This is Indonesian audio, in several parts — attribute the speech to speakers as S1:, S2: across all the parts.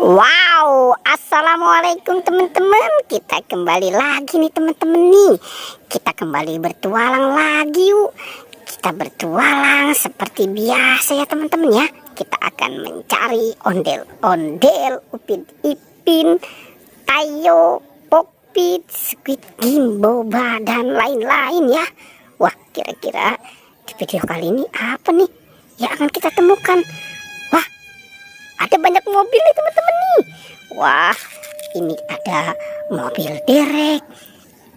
S1: Wow, assalamualaikum teman-teman. Kita kembali lagi nih teman-teman nih. Kita kembali bertualang lagi yuk. Kita bertualang seperti biasa ya teman-teman ya. Kita akan mencari ondel-ondel, upin ipin, tayo, pokpit, squid game, boba dan lain-lain ya. Wah, kira-kira di video kali ini apa nih yang akan kita temukan? Wah, ada banyak mobil nih teman-teman nih. Wah, ini ada mobil derek,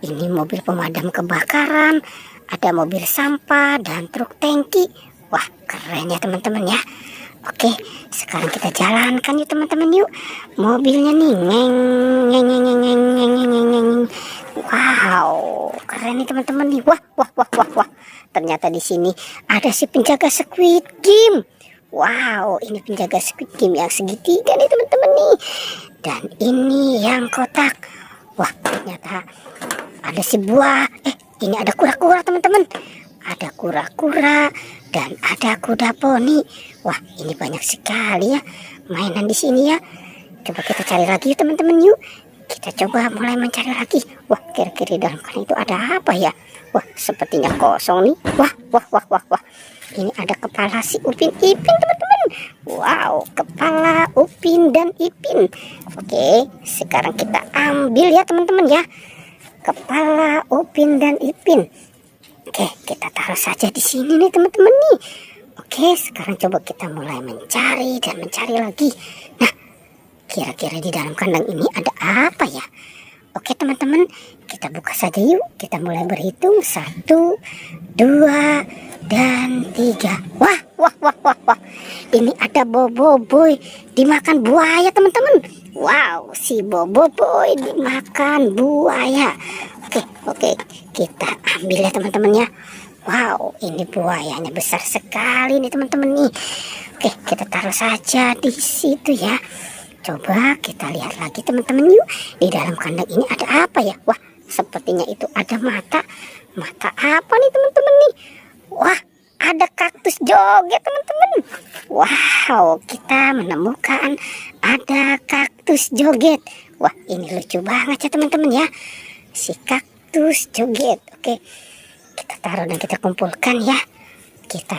S1: ini mobil pemadam kebakaran, ada mobil sampah dan truk tangki. Wah, keren ya teman-teman ya. Oke, sekarang kita jalankan yuk teman-teman yuk. Mobilnya nih, ngeng ngeng ngeng ngeng ngeng ngeng ngeng ngeng. Wow, keren nih teman-teman nih. Wah, wah, wah, wah, wah. Ternyata di sini ada si penjaga Squid Game. Wow, ini penjaga Squid Game yang segitiga nih teman-teman nih. Dan ini yang kotak. Wah, ternyata ada si buah. Ini ada kura-kura teman-teman. Ada kura-kura dan ada kuda poni. Wah, ini banyak sekali ya mainan di sini ya. Coba kita cari lagi yuk teman-teman yuk. Kita coba mulai mencari lagi. Wah, kira-kira di dalam kan itu ada apa ya? Wah, sepertinya kosong nih. Wah, wah, wah, wah, wah. Ini ada kepala si Upin Ipin teman-teman. Wow, kepala Upin dan Ipin. Oke, sekarang kita ambil ya teman-teman ya. Kepala Upin dan Ipin. Oke, kita taruh saja di sini nih teman-teman nih. Oke, sekarang coba kita mulai mencari dan mencari lagi. Nah, kira-kira di dalam kandang ini ada apa ya? Oke teman-teman, kita buka saja yuk. Kita mulai berhitung 1, 2, dan 3. Wah, wah, wah, wah, wah. Ini ada Boboiboy dimakan buaya teman-teman. Wow, si Boboiboy dimakan buaya. Oke, kita ambil ya teman-teman ya. Wow, ini buayanya besar sekali nih teman-teman nih. Oke, kita taruh saja di situ ya. Coba kita lihat lagi teman-teman yuk. Di dalam kandang ini ada apa ya? Wah, sepertinya itu ada mata. Mata apa nih teman-teman nih? Wah, ada kaktus joget teman-teman. Wow, kita menemukan ada kaktus joget. Wah, ini lucu banget ya teman-teman ya. Si kaktus joget. Oke, kita taruh dan kita kumpulkan ya. Kita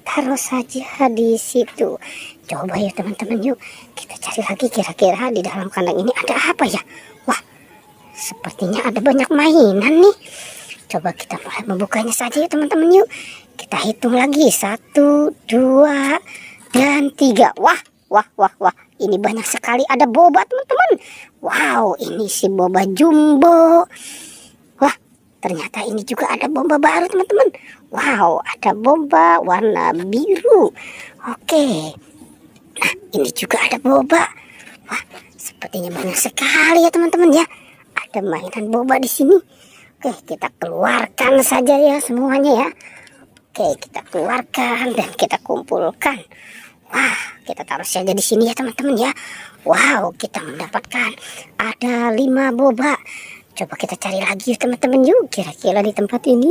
S1: taruh saja di situ. Coba ya teman-teman yuk. Kita cari lagi kira-kira di dalam kandang ini ada apa ya. Wah, sepertinya ada banyak mainan nih. Coba kita mulai membukanya saja ya teman-teman yuk. Kita hitung lagi 1, 2, dan 3. Wah, wah, wah, wah. Ini banyak sekali ada boba teman-teman. Wow, ini si boba jumbo. Wah, ternyata ini juga ada boba baru teman-teman. Wow, ada boba warna biru. Oke. Nah, ini juga ada boba. Wah, sepertinya banyak sekali ya teman-teman ya. Ada mainan boba di sini. Oke, kita keluarkan saja ya semuanya ya. Oke, kita keluarkan dan kita kumpulkan. Wah, kita taruh saja di sini ya teman-teman ya. Wow, kita mendapatkan ada 5 boba. Coba kita cari lagi ya teman-teman yuk. Kira-kira di tempat ini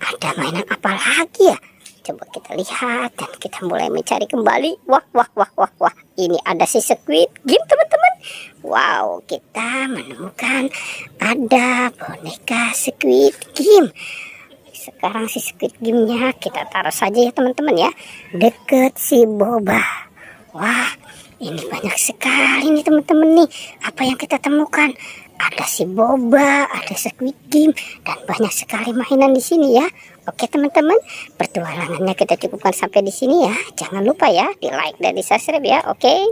S1: ada mainan apa lagi ya? Coba kita lihat dan kita mulai mencari kembali. Wah, wah, wah, wah, wah. Ini ada si Squid Game teman-teman. Wow, kita menemukan ada boneka Squid Game. Sekarang si Squid Game-nya kita taruh saja ya teman-teman ya. Deket si boba. Wah, ini banyak sekali nih teman-teman nih. Apa yang kita temukan? Ada si boba, ada Squid Game, dan banyak sekali mainan di sini ya. Oke teman-teman, pertualangannya kita cukupkan sampai di sini ya. Jangan lupa ya di like dan di subscribe ya. Oke.